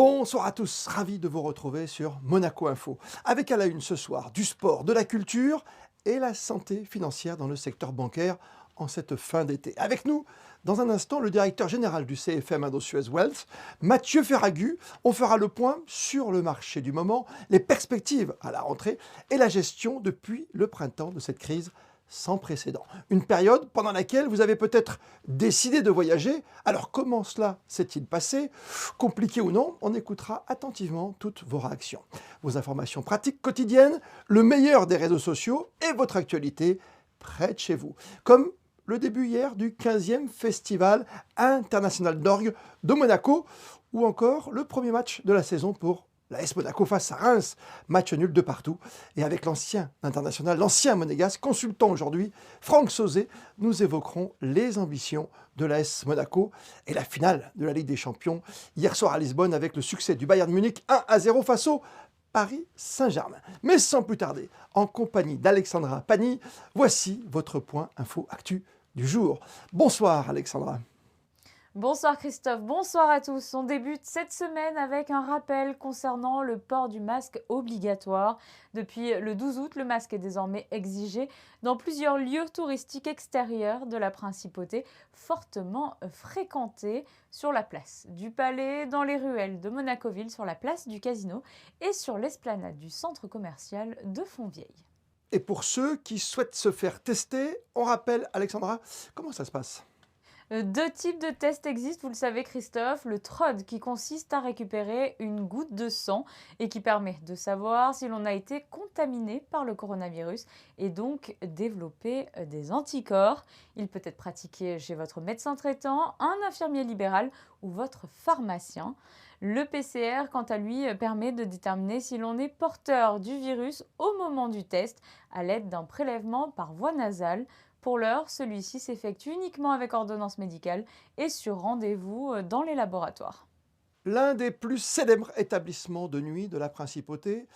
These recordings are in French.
Bonsoir à tous, ravi de vous retrouver sur Monaco Info. Avec à la une ce soir, du sport, de la culture et la santé financière dans le secteur bancaire en cette fin d'été. Avec nous, dans un instant, le directeur général du CFM Indosuez Wealth, Mathieu Ferragut. On fera le point sur le marché du moment, les perspectives à la rentrée et la gestion depuis le printemps de cette crise sans précédent. Une période pendant laquelle vous avez peut-être décidé de voyager. Alors comment cela s'est-il passé? Compliqué ou non, on écoutera attentivement toutes vos réactions. Vos informations pratiques quotidiennes, le meilleur des réseaux sociaux et votre actualité près de chez vous. Comme le début hier du 15e Festival international d'orgue de Monaco ou encore le premier match de la saison pour l'AS Monaco face à Reims, match nul de partout. Et avec l'ancien international, l'ancien monégasque, consultant aujourd'hui, Franck Sauzet, nous évoquerons les ambitions de l'AS Monaco et la finale de la Ligue des Champions hier soir à Lisbonne avec le succès du Bayern Munich 1-0 face au Paris Saint-Germain. Mais sans plus tarder, en compagnie d'Alexandra Pani, voici votre point info actu du jour. Bonsoir Alexandra. Bonsoir Christophe, bonsoir à tous. On débute cette semaine avec un rappel concernant le port du masque obligatoire. Depuis le 12 août, le masque est désormais exigé dans plusieurs lieux touristiques extérieurs de la principauté, fortement fréquentés sur la place du Palais, dans les ruelles de Monaco-Ville, sur la place du Casino et sur l'esplanade du centre commercial de Fontvieille. Et pour ceux qui souhaitent se faire tester, on rappelle, Alexandra, comment ça se passe ? Deux types de tests existent, vous le savez Christophe. Le TROD qui consiste à récupérer une goutte de sang et qui permet de savoir si l'on a été contaminé par le coronavirus et donc développer des anticorps. Il peut être pratiqué chez votre médecin traitant, un infirmier libéral ou votre pharmacien. Le PCR, quant à lui, permet de déterminer si l'on est porteur du virus au moment du test à l'aide d'un prélèvement par voie nasale. Pour l'heure, celui-ci s'effectue uniquement avec ordonnance médicale et sur rendez-vous dans les laboratoires. L'un des plus célèbres établissements de nuit de la principauté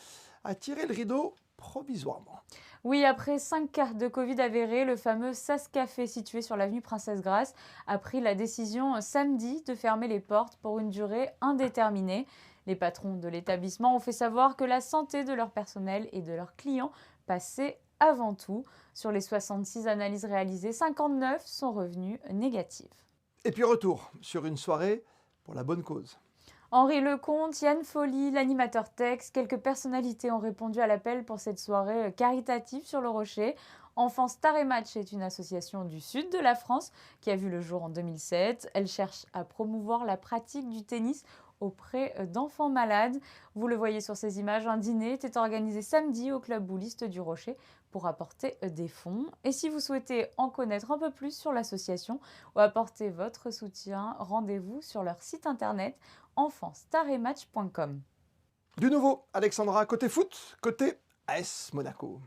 a tiré le rideau provisoirement. Oui, après 5 cas de Covid avérés, le fameux SAS Café situé sur l'avenue Princesse Grace a pris la décision samedi de fermer les portes pour une durée indéterminée. Les patrons de l'établissement ont fait savoir que la santé de leur personnel et de leurs clients passait avant tout. Sur les 66 analyses réalisées, 59 sont revenues négatives. Et puis retour sur une soirée pour la bonne cause. Henri Lecomte, Yann Folly, l'animateur Tex, quelques personnalités ont répondu à l'appel pour cette soirée caritative sur le Rocher. Enfants Star et Match est une association du sud de la France qui a vu le jour en 2007. Elle cherche à promouvoir la pratique du tennis auprès d'enfants malades. Vous le voyez sur ces images, un dîner était organisé samedi au club bouliste du Rocher pour apporter des fonds. Et si vous souhaitez en connaître un peu plus sur l'association ou apporter votre soutien, rendez-vous sur leur site internet enfantstaretmatch.com. Du nouveau, Alexandra, côté foot, côté AS Monaco.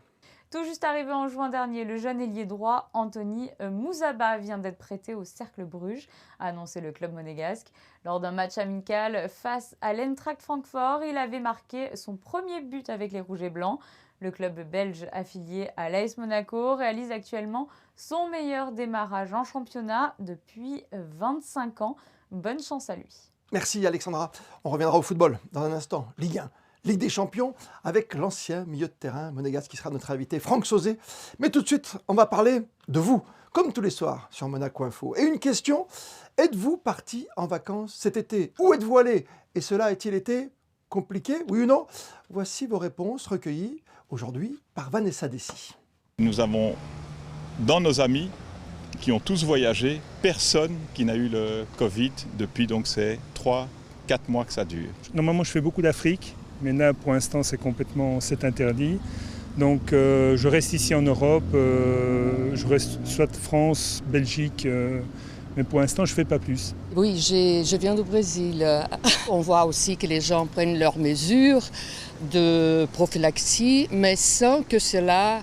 Tout juste arrivé en juin dernier, le jeune ailier droit Anthony Mouzaba vient d'être prêté au Cercle Bruges, a annoncé le club monégasque. Lors d'un match amical face à l'Eintracht Francfort, il avait marqué son premier but avec les Rouges et Blancs. Le club belge affilié à l'AS Monaco réalise actuellement son meilleur démarrage en championnat depuis 25 ans. Bonne chance à lui. Merci Alexandra. On reviendra au football dans un instant. Ligue 1. Ligue des Champions avec l'ancien milieu de terrain monégasque qui sera notre invité, Franck Sauzet. Mais tout de suite, on va parler de vous, comme tous les soirs sur Monaco Info. Et une question, êtes-vous parti en vacances cet été? Où êtes-vous allé? Et cela a-t-il été compliqué, oui ou non? Voici vos réponses recueillies aujourd'hui par Vanessa Dessy. Nous avons dans nos amis qui ont tous voyagé, personne qui n'a eu le Covid depuis donc ces 3-4 mois que ça dure. Normalement je fais beaucoup d'Afrique. Mais là, pour l'instant, c'est interdit. Donc, je reste ici en Europe. Je reste soit France, Belgique. Mais pour l'instant, je ne fais pas plus. Oui, je viens du Brésil. On voit aussi que les gens prennent leurs mesures de prophylaxie, mais sans que cela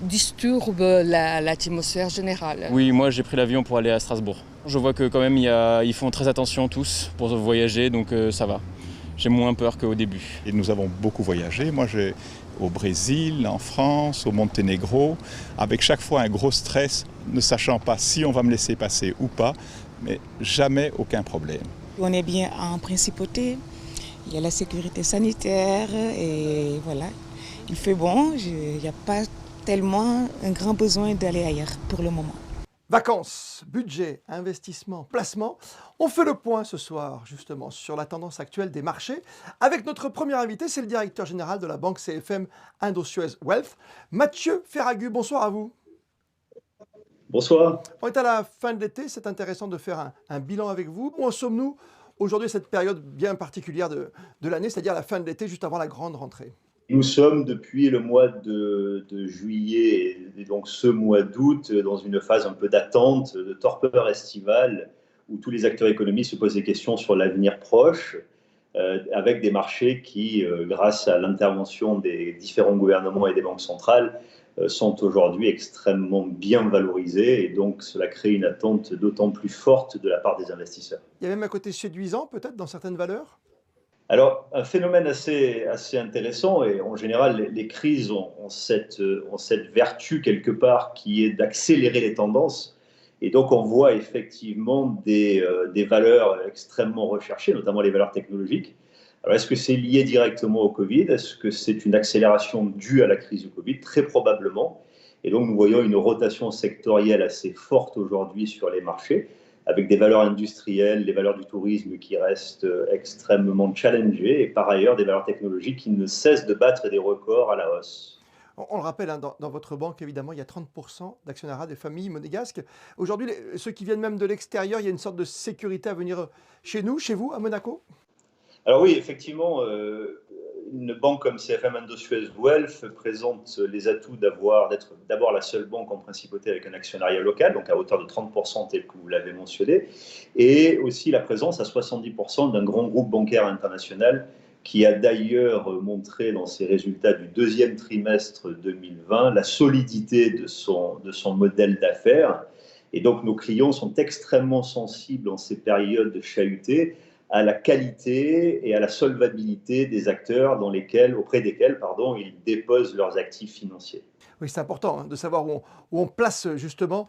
disturbe l'atmosphère générale. Oui, moi, j'ai pris l'avion pour aller à Strasbourg. Je vois que quand même, ils font très attention tous pour voyager, donc ça va. J'ai moins peur qu'au début. Et nous avons beaucoup voyagé. Moi, j'ai au Brésil, en France, au Monténégro, avec chaque fois un gros stress, ne sachant pas si on va me laisser passer ou pas, mais jamais aucun problème. On est bien en principauté Il y a la sécurité sanitaire et voilà. Il fait bon, il n'y a pas tellement un grand besoin d'aller ailleurs pour le moment. Vacances, budget, investissement, placement. On fait le point ce soir justement sur la tendance actuelle des marchés. Avec notre premier invité, c'est le directeur général de la banque CFM Indo-Suez Wealth, Mathieu Ferragut. Bonsoir à vous. Bonsoir. On est à la fin de l'été, c'est intéressant de faire un bilan avec vous. Où en sommes-nous aujourd'hui, cette période bien particulière de l'année, c'est-à-dire la fin de l'été, juste avant la grande rentrée? Nous sommes depuis le mois de juillet et donc ce mois d'août dans une phase un peu d'attente, de torpeur estivale, où tous les acteurs économiques se posent des questions sur l'avenir proche, avec des marchés qui, grâce à l'intervention des différents gouvernements et des banques centrales, sont aujourd'hui extrêmement bien valorisés et donc cela crée une attente d'autant plus forte de la part des investisseurs. Il y a même un côté séduisant peut-être dans certaines valeurs? Alors, un phénomène assez intéressant, et en général, les crises ont cette vertu quelque part qui est d'accélérer les tendances. Et donc, on voit effectivement des valeurs extrêmement recherchées, notamment les valeurs technologiques. Alors, est-ce que c'est lié directement au Covid? Est-ce que c'est une accélération due à la crise du Covid? Très probablement. Et donc, nous voyons une rotation sectorielle assez forte aujourd'hui sur les marchés, avec des valeurs industrielles, les valeurs du tourisme qui restent extrêmement challengées, et par ailleurs des valeurs technologiques qui ne cessent de battre des records à la hausse. On le rappelle, hein, dans votre banque, évidemment, il y a 30% d'actionnariat des familles monégasques. Aujourd'hui, ceux qui viennent même de l'extérieur, il y a une sorte de sécurité à venir chez nous, chez vous, à Monaco? Alors oui, effectivement, une banque comme CFM Indo-Suez Wealth présente les atouts d'être d'abord la seule banque en principauté avec un actionnariat local, donc à hauteur de 30% tel que vous l'avez mentionné, et aussi la présence à 70% d'un grand groupe bancaire international qui a d'ailleurs montré dans ses résultats du deuxième trimestre 2020 la solidité de son modèle d'affaires. Et donc nos clients sont extrêmement sensibles en ces périodes chahutées à la qualité et à la solvabilité des acteurs auprès desquels ils déposent leurs actifs financiers. Oui, c'est important hein, de savoir où on place justement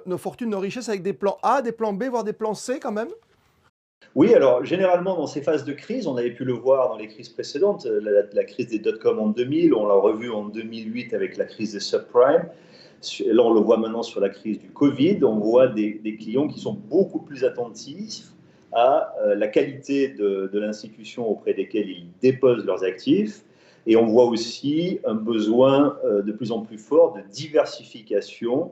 nos fortunes, nos richesses avec des plans A, des plans B, voire des plans C quand même. Oui, alors généralement dans ces phases de crise, on avait pu le voir dans les crises précédentes, la crise des dot-com en 2000, on l'a revu en 2008 avec la crise des subprimes. Là, on le voit maintenant sur la crise du Covid. On voit des clients qui sont beaucoup plus attentifs à la qualité de l'institution auprès desquelles ils déposent leurs actifs. Et on voit aussi un besoin de plus en plus fort de diversification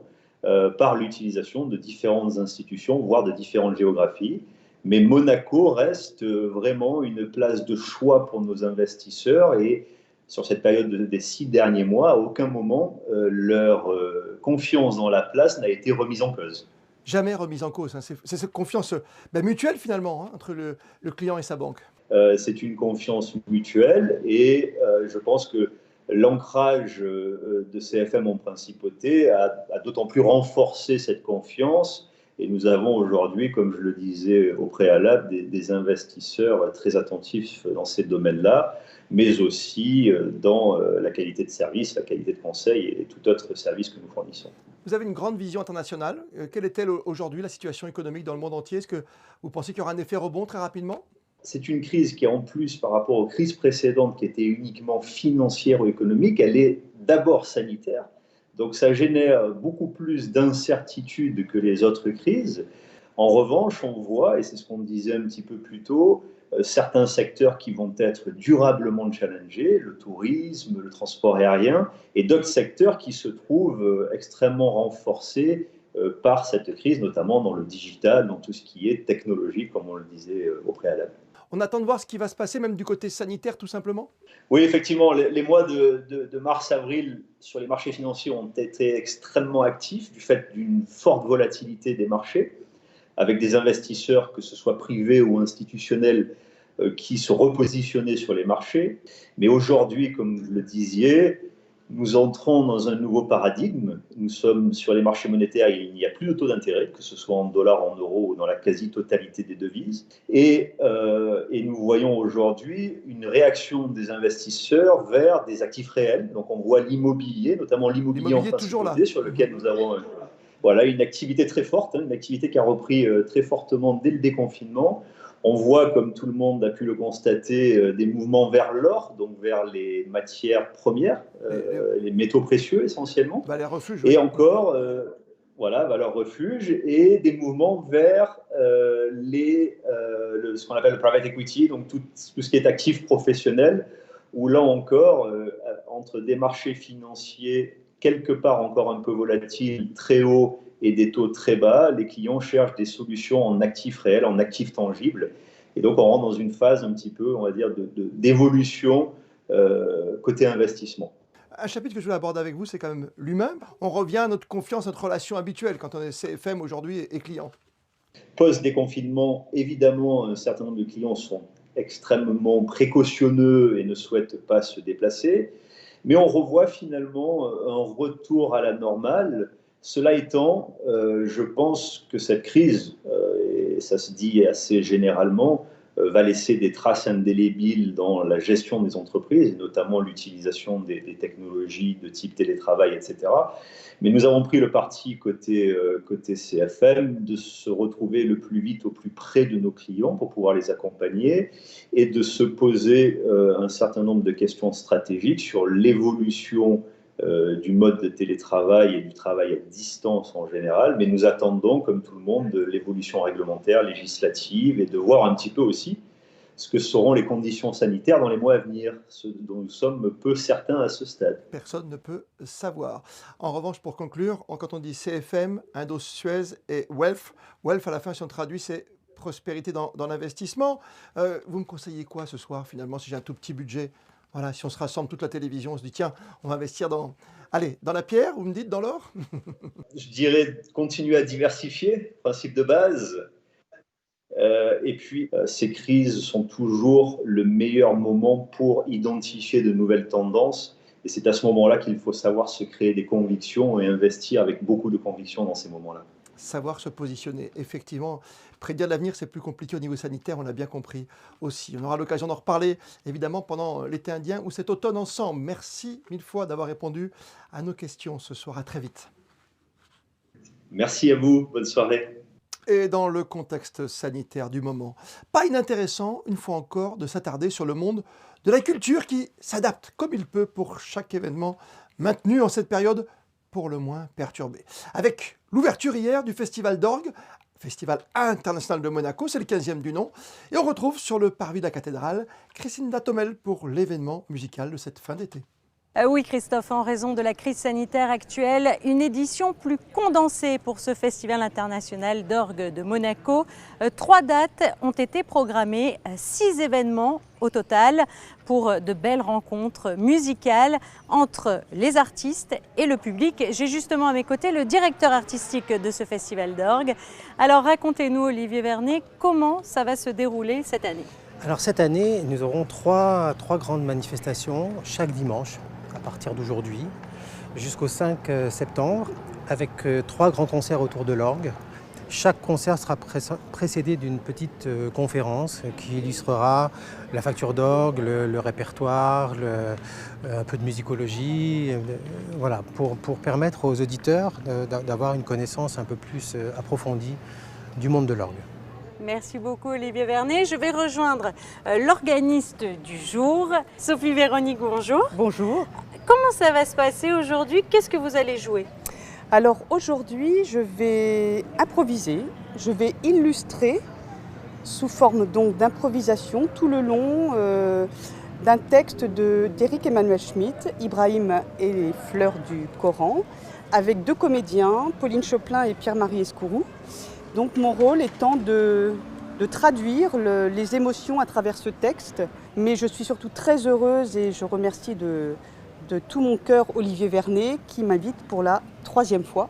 par l'utilisation de différentes institutions, voire de différentes géographies. Mais Monaco reste vraiment une place de choix pour nos investisseurs et sur cette période des 6 derniers mois, à aucun moment leur confiance dans la place n'a été remise en cause. Jamais remise en cause. Hein. C'est cette confiance mutuelle finalement hein, entre le client et sa banque. C'est une confiance mutuelle et je pense que l'ancrage de CFM en principauté a d'autant plus renforcé cette confiance. Et nous avons aujourd'hui, comme je le disais au préalable, des investisseurs très attentifs dans ces domaines-là, mais aussi dans la qualité de service, la qualité de conseil et tout autre service que nous fournissons. Vous avez une grande vision internationale. Quelle est-elle aujourd'hui, la situation économique dans le monde entier? Est-ce que vous pensez qu'il y aura un effet rebond très rapidement? C'est une crise qui, en plus, par rapport aux crises précédentes qui étaient uniquement financières ou économiques, elle est d'abord sanitaire. Donc ça génère beaucoup plus d'incertitudes que les autres crises. En revanche, on voit, et c'est ce qu'on disait un petit peu plus tôt, certains secteurs qui vont être durablement challengés, le tourisme, le transport aérien, et d'autres secteurs qui se trouvent extrêmement renforcés par cette crise, notamment dans le digital, dans tout ce qui est technologie, comme on le disait au préalable. On attend de voir ce qui va se passer, même du côté sanitaire, tout simplement? Oui, effectivement, les mois de mars-avril sur les marchés financiers ont été extrêmement actifs du fait d'une forte volatilité des marchés, avec des investisseurs, que ce soit privés ou institutionnels, qui se repositionnaient sur les marchés. Mais aujourd'hui, comme vous le disiez, nous entrons dans un nouveau paradigme. Nous sommes sur les marchés monétaires, il n'y a plus de taux d'intérêt, que ce soit en dollars, en euros ou dans la quasi-totalité des devises. Et nous voyons aujourd'hui une réaction des investisseurs vers des actifs réels. Donc on voit l'immobilier, notamment l'immobilier en principauté, sur lequel nous avons une activité très forte, une activité qui a repris très fortement dès le déconfinement. On voit, comme tout le monde a pu le constater, des mouvements vers l'or, donc vers les matières premières, les métaux précieux essentiellement. Valeurs refuge. Et encore, voilà, valeurs refuge, et des mouvements vers ce qu'on appelle le private equity, donc tout ce qui est actif professionnel, où là encore, entre des marchés financiers quelque part encore un peu volatiles, très hauts, et des taux très bas, les clients cherchent des solutions en actifs réels, en actifs tangibles. Et donc, on rentre dans une phase un petit peu, on va dire, d'évolution côté investissement. Un chapitre que je voulais aborder avec vous, c'est quand même l'humain. On revient à notre confiance, notre relation habituelle quand on est CFM aujourd'hui et client. Post-déconfinement, évidemment, un certain nombre de clients sont extrêmement précautionneux et ne souhaitent pas se déplacer. Mais on revoit finalement un retour à la normale. Cela étant, je pense que cette crise, et ça se dit assez généralement, va laisser des traces indélébiles dans la gestion des entreprises, notamment l'utilisation des technologies de type télétravail, etc. Mais nous avons pris le parti côté CFM de se retrouver le plus vite au plus près de nos clients pour pouvoir les accompagner et de se poser un certain nombre de questions stratégiques sur l'évolution du mode de télétravail et du travail à distance en général, mais nous attendons, comme tout le monde, de l'évolution réglementaire, législative, et de voir un petit peu aussi ce que seront les conditions sanitaires dans les mois à venir, ce dont nous sommes peu certains à ce stade. Personne ne peut savoir. En revanche, pour conclure, quand on dit CFM, Indo-Suez et Wealth, Wealth à la fin, si on traduit, c'est prospérité dans l'investissement. Vous me conseillez quoi ce soir, finalement, si j'ai un tout petit budget ? Voilà, si on se rassemble toute la télévision, on se dit tiens, on va investir dans la pierre, vous me dites dans l'or? Je dirais continuer à diversifier, principe de base. Et puis, ces crises sont toujours le meilleur moment pour identifier de nouvelles tendances. Et c'est à ce moment-là qu'il faut savoir se créer des convictions et investir avec beaucoup de conviction dans ces moments-là. Savoir se positionner. Effectivement, prédire l'avenir, c'est plus compliqué au niveau sanitaire, on l'a bien compris aussi. On aura l'occasion d'en reparler, évidemment, pendant l'été indien ou cet automne ensemble. Merci mille fois d'avoir répondu à nos questions ce soir. À très vite. Merci à vous. Bonne soirée. Et dans le contexte sanitaire du moment, pas inintéressant, une fois encore, de s'attarder sur le monde de la culture qui s'adapte comme il peut pour chaque événement maintenu en cette période pour le moins perturbée. Avec l'ouverture hier du Festival d'Orgue, Festival international de Monaco, c'est le 15e du nom, et on retrouve sur le parvis de la cathédrale Christine Datomel pour l'événement musical de cette fin d'été. Oui Christophe, en raison de la crise sanitaire actuelle, une édition plus condensée pour ce Festival international d'orgue de Monaco. 3 dates ont été programmées, 6 événements au total pour de belles rencontres musicales entre les artistes et le public. J'ai justement à mes côtés le directeur artistique de ce Festival d'orgue. Alors racontez-nous Olivier Vernet, comment ça va se dérouler cette année? Alors cette année, nous aurons trois grandes manifestations chaque dimanche, à partir d'aujourd'hui, jusqu'au 5 septembre, avec 3 grands concerts autour de l'orgue. Chaque concert sera précédé d'une petite conférence qui illustrera la facture d'orgue, le répertoire, un peu de musicologie, voilà, pour permettre aux auditeurs d'avoir une connaissance un peu plus approfondie du monde de l'orgue. Merci beaucoup Olivier Vernet. Je vais rejoindre l'organiste du jour, Sophie Véronique, bonjour. Bonjour. Comment ça va se passer aujourd'hui? Qu'est-ce que vous allez jouer? Alors aujourd'hui, je vais improviser, je vais illustrer sous forme donc d'improvisation tout le long d'un texte d'Éric Emmanuel Schmitt, Ibrahim et les fleurs du Coran, avec 2 comédiens, Pauline Choplin et Pierre-Marie Escourou. Donc mon rôle étant de traduire les émotions à travers ce texte, mais je suis surtout très heureuse et je remercie de tout mon cœur Olivier Vernet qui m'invite pour la 3e fois.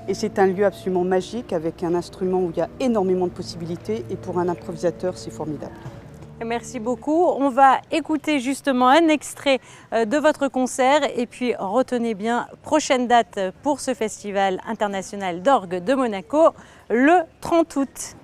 Et c'est un lieu absolument magique avec un instrument où il y a énormément de possibilités et pour un improvisateur c'est formidable. Merci beaucoup. On va écouter justement un extrait de votre concert et puis retenez bien, prochaine date pour ce Festival international d'orgue de Monaco, le 30 août.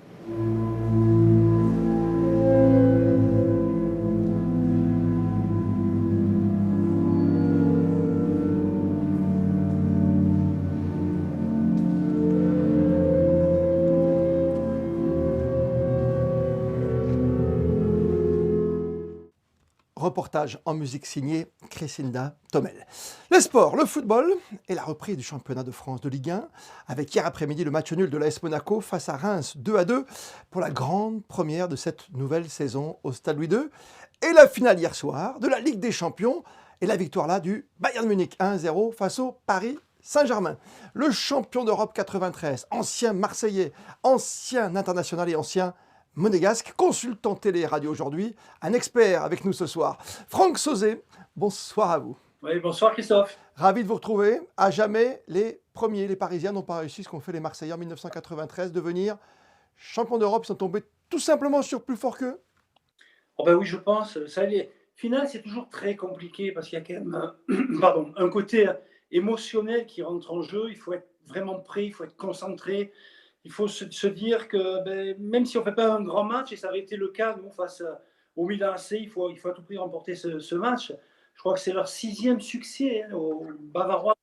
Reportage en musique signé Crescinda Tomel. Les sports, le football et la reprise du championnat de France de Ligue 1, avec hier après-midi le match nul de l'AS Monaco face à Reims 2-2 pour la grande première de cette nouvelle saison au Stade Louis II. Et la finale hier soir de la Ligue des Champions et la victoire là du Bayern Munich 1-0 face au Paris Saint-Germain. Le champion d'Europe 93, ancien Marseillais, ancien international et ancien monégasque, consultant télé et radio aujourd'hui, un expert avec nous ce soir. Franck Sauzet, bonsoir à vous. Oui, bonsoir Christophe. Ravi de vous retrouver. À jamais, les premiers, les Parisiens n'ont pas réussi ce qu'ont fait les Marseillais en 1993, devenir champions d'Europe. Ils sont tombés tout simplement sur plus fort qu'eux. Oh ben oui, je pense. Ça, les finales, c'est toujours très compliqué parce qu'il y a quand même un côté émotionnel qui rentre en jeu. Il faut être vraiment prêt, il faut être concentré. Il faut se dire que même si on ne fait pas un grand match, et ça avait été le cas nous, face au Milan AC, il faut à tout prix remporter ce match. Je crois que c'est leur 6e succès aux Bavarois.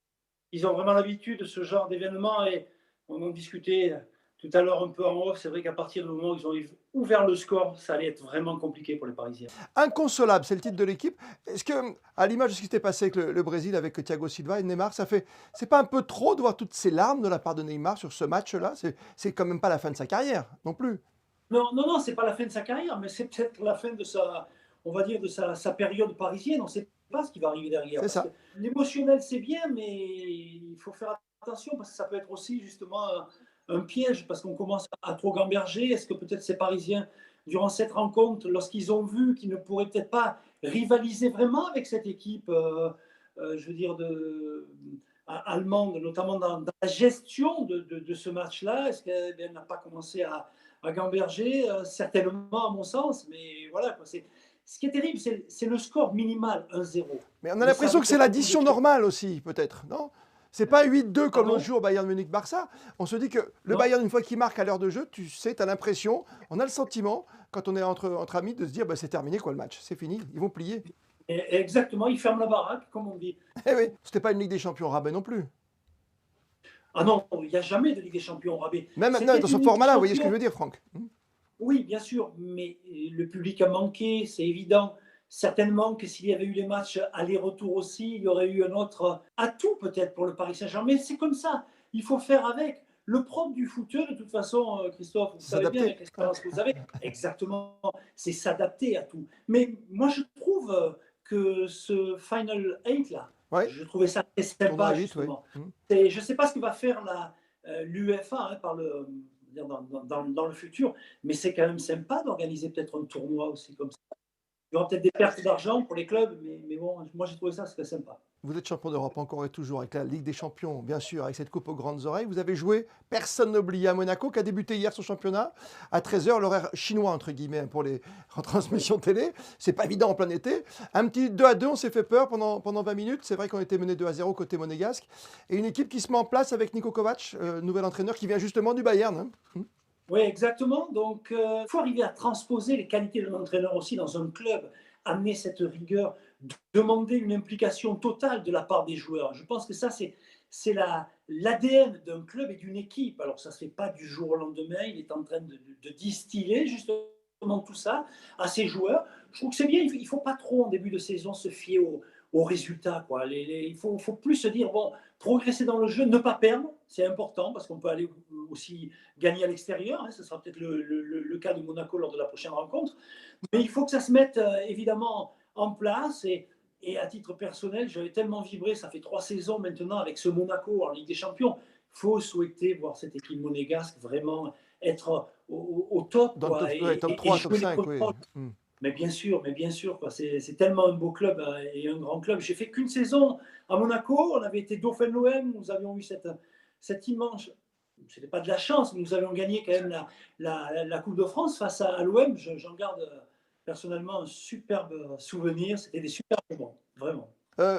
Ils ont vraiment l'habitude de ce genre d'événement et on en discutait tout à l'heure un peu en off. C'est vrai qu'à partir du moment où ils ont ouvert le score, ça allait être vraiment compliqué pour les Parisiens. Inconsolable, c'est le titre de l'équipe. Est-ce que, à l'image de ce qui s'était passé avec le Brésil, avec Thiago Silva et Neymar, c'est pas un peu trop de voir toutes ces larmes de la part de Neymar sur ce match-là? C'est quand même pas la fin de sa carrière, non plus. Non, c'est pas la fin de sa carrière, mais c'est peut-être la fin de sa période parisienne. On ne sait pas ce qui va arriver derrière. C'est ça. L'émotionnel, c'est bien, mais il faut faire attention parce que ça peut être aussi justement un piège parce qu'on commence à trop gamberger. Est-ce que peut-être ces Parisiens, durant cette rencontre, lorsqu'ils ont vu qu'ils ne pourraient peut-être pas rivaliser vraiment avec cette équipe, allemande, notamment dans la gestion de ce match-là, est-ce qu'elle n'a pas commencé à gamberger? Certainement, à mon sens, mais voilà, quoi, ce qui est terrible, c'est le score minimal, 1-0. Mais on a l'impression que c'est l'addition normale aussi, peut-être, non? C'est pas 8-2 comme l'autre jour Bayern Munich-Barça. On se dit que le Bayern, une fois qu'il marque à l'heure de jeu, tu sais, tu as l'impression, on a le sentiment, quand on est entre amis, de se dire c'est terminé quoi le match, c'est fini, ils vont plier. Et exactement, ils ferment la baraque, comme on dit. Eh oui, c'était pas une Ligue des Champions au rabais non plus. Ah non, il n'y a jamais de Ligue des Champions au rabais. Même maintenant, dans ce format-là, vous voyez ce que je veux dire, Franck? Oui, bien sûr, mais le public a manqué, c'est évident. Certainement que s'il y avait eu les matchs aller-retour aussi, il y aurait eu un autre atout peut-être pour le Paris Saint-Germain. Mais c'est comme ça, il faut faire avec. Le propre du footeux, de toute façon, Christophe, vous savez bien avec l'expérience que vous avez, exactement, c'est s'adapter à tout. Mais moi, je trouve que ce Final 8 là, je trouvais ça très sympa, justement. Je ne sais pas ce que va faire l'UEFA dans le futur, mais c'est quand même sympa d'organiser peut-être un tournoi aussi comme ça. Il y aura peut-être des pertes d'argent pour les clubs, mais bon, moi j'ai trouvé ça très sympa. Vous êtes champion d'Europe encore et toujours avec la Ligue des Champions, bien sûr, avec cette coupe aux grandes oreilles. Vous avez joué, personne n'oublie, à Monaco, qui a débuté hier son championnat à 13h, l'horaire chinois, entre guillemets, pour les retransmissions télé. C'est pas évident en plein été. Un petit 2-2, on s'est fait peur pendant 20 minutes. C'est vrai qu'on était mené 2-0 côté monégasque. Et une équipe qui se met en place avec Niko Kovac, nouvel entraîneur qui vient justement du Bayern. Oui, exactement. Donc, il faut arriver à transposer les qualités de l'entraîneur aussi dans un club, amener cette rigueur, demander une implication totale de la part des joueurs. Je pense que ça, c'est l'ADN d'un club et d'une équipe. Alors, ça ne se fait pas du jour au lendemain. Il est en train de distiller justement tout ça à ses joueurs. Je trouve que c'est bien. Il ne faut pas trop, en début de saison, se fier aux résultats, quoi. Il faut plus se dire, progresser dans le jeu, ne pas perdre, c'est important, parce qu'on peut aller aussi gagner à l'extérieur, ce sera peut-être le cas de Monaco lors de la prochaine rencontre, mais il faut que ça se mette évidemment en place, et à titre personnel, j'avais tellement vibré, ça fait 3 saisons maintenant avec ce Monaco en Ligue des Champions, il faut souhaiter voir cette équipe monégasque vraiment être au top, dans le top 3, top 5, oui. Mais bien sûr, quoi. C'est tellement un beau club et un grand club. J'ai fait qu'une saison à Monaco. On avait été dauphin de l'OM. Nous avions eu cette immense. Ce n'était pas de la chance, mais nous avions gagné quand même la Coupe de France face à l'OM. J'en garde personnellement un superbe souvenir. C'était des super moments, vraiment.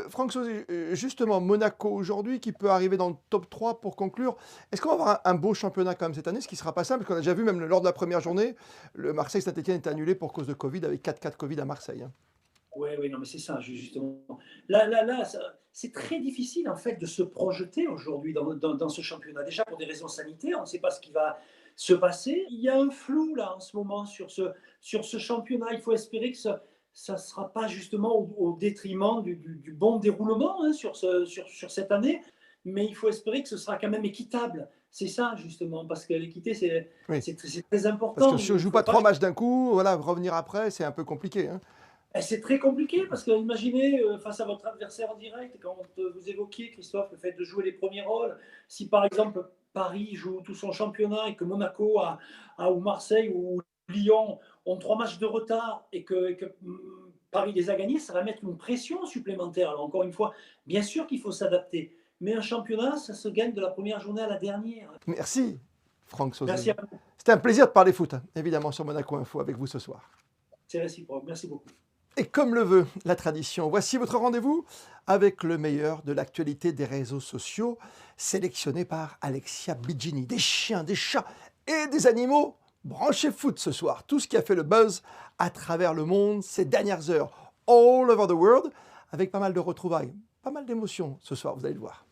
Franck Sauzet, justement, Monaco aujourd'hui qui peut arriver dans le top 3 pour conclure. Est-ce qu'on va avoir un beau championnat quand même cette année, ce qui ne sera pas simple, parce qu'on a déjà vu même lors de la première journée, le Marseille-Saint-Etienne est annulé pour cause de Covid, avec 4 cas de Covid à Marseille. Oui, non, mais c'est ça, justement. Là, c'est très difficile en fait de se projeter aujourd'hui dans ce championnat. Déjà pour des raisons sanitaires, on ne sait pas ce qui va se passer. Il y a un flou là en ce moment sur ce championnat. Il faut espérer ça ne sera pas justement au détriment du bon déroulement sur cette année, mais il faut espérer que ce sera quand même équitable. C'est ça, justement, parce que l'équité, c'est très important. Parce que si on ne joue pas 3 matchs d'un coup, voilà, revenir après, c'est un peu compliqué. Hein. C'est très compliqué, parce que imaginez, face à votre adversaire en direct, quand vous évoquiez, Christophe, le fait de jouer les premiers rôles, si par exemple Paris joue tout son championnat et que Monaco ou Marseille ou Lyon ont 3 matchs de retard et que Paris les a gagnés, ça va mettre une pression supplémentaire. Alors encore une fois, bien sûr qu'il faut s'adapter. Mais un championnat, ça se gagne de la première journée à la dernière. Merci, Franck Sauzet. Merci à vous. C'était un plaisir de parler foot, évidemment, sur Monaco Info avec vous ce soir. C'est réciproque. Merci beaucoup. Et comme le veut la tradition, voici votre rendez-vous avec le meilleur de l'actualité des réseaux sociaux, sélectionné par Alexia Bigini. Des chiens, des chats et des animaux branchés foot ce soir. Tout ce qui a fait le buzz à travers le monde ces dernières heures, all over the world, avec pas mal de retrouvailles, pas mal d'émotions ce soir, vous allez le voir.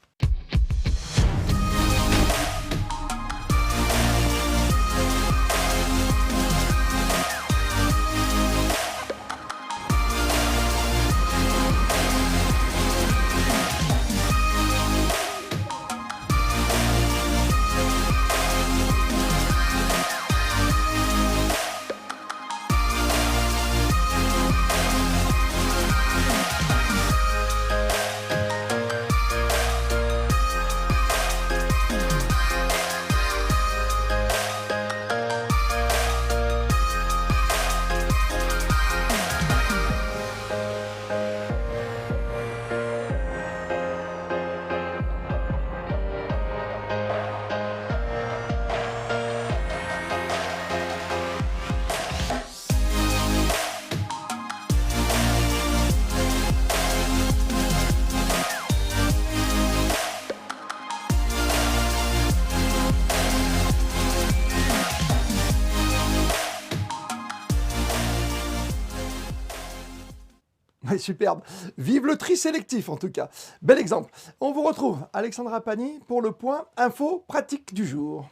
Superbe. Vive le tri sélectif en tout cas. Bel exemple. On vous retrouve, Alexandra Pani, pour le point info pratique du jour.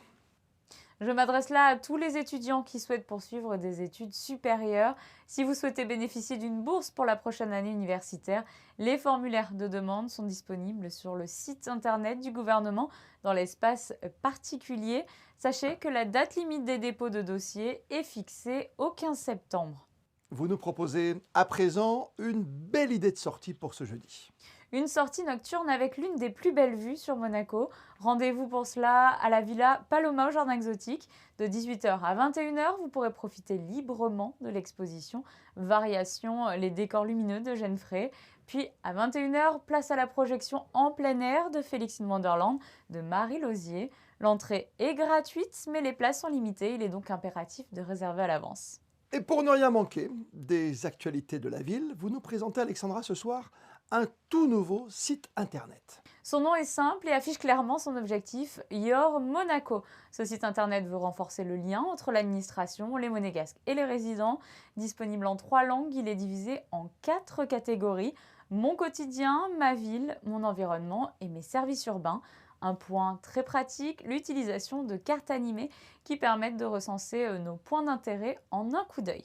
Je m'adresse là à tous les étudiants qui souhaitent poursuivre des études supérieures. Si vous souhaitez bénéficier d'une bourse pour la prochaine année universitaire, les formulaires de demande sont disponibles sur le site internet du gouvernement dans l'espace particulier. Sachez que la date limite des dépôts de dossiers est fixée au 15 septembre. Vous nous proposez à présent une belle idée de sortie pour ce jeudi. Une sortie nocturne avec l'une des plus belles vues sur Monaco. Rendez-vous pour cela à la villa Paloma au Jardin Exotique. De 18h à 21h, vous pourrez profiter librement de l'exposition Variations, les décors lumineux de Jeanne Frey. Puis à 21h, place à la projection en plein air de Félix in Wonderland de Marie Lausier. L'entrée est gratuite, mais les places sont limitées. Il est donc impératif de réserver à l'avance. Et pour ne rien manquer des actualités de la ville, vous nous présentez, Alexandra, ce soir, un tout nouveau site internet. Son nom est simple et affiche clairement son objectif, Your Monaco. Ce site internet veut renforcer le lien entre l'administration, les monégasques et les résidents. Disponible en 3 langues, il est divisé en 4 catégories. Mon quotidien, ma ville, mon environnement et mes services urbains. Un point très pratique, l'utilisation de cartes animées qui permettent de recenser nos points d'intérêt en un coup d'œil.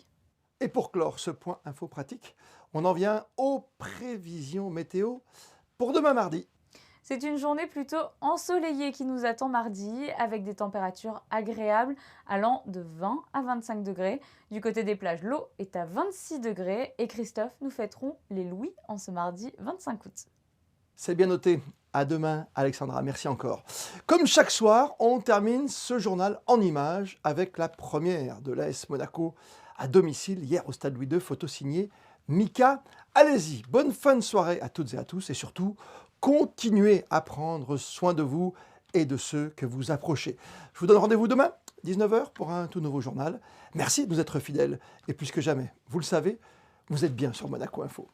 Et pour clore ce point info pratique, on en vient aux prévisions météo pour demain mardi. C'est une journée plutôt ensoleillée qui nous attend mardi, avec des températures agréables allant de 20 à 25 degrés. Du côté des plages, l'eau est à 26 degrés et Christophe, nous fêterons les Louis en ce mardi 25 août. C'est bien noté. À demain, Alexandra. Merci encore. Comme chaque soir, on termine ce journal en images avec la première de l'AS Monaco à domicile hier au Stade Louis II, photo signée Mika. Allez-y, bonne fin de soirée à toutes et à tous et surtout, continuez à prendre soin de vous et de ceux que vous approchez. Je vous donne rendez-vous demain, 19h, pour un tout nouveau journal. Merci de nous être fidèles et plus que jamais, vous le savez, vous êtes bien sur Monaco Info.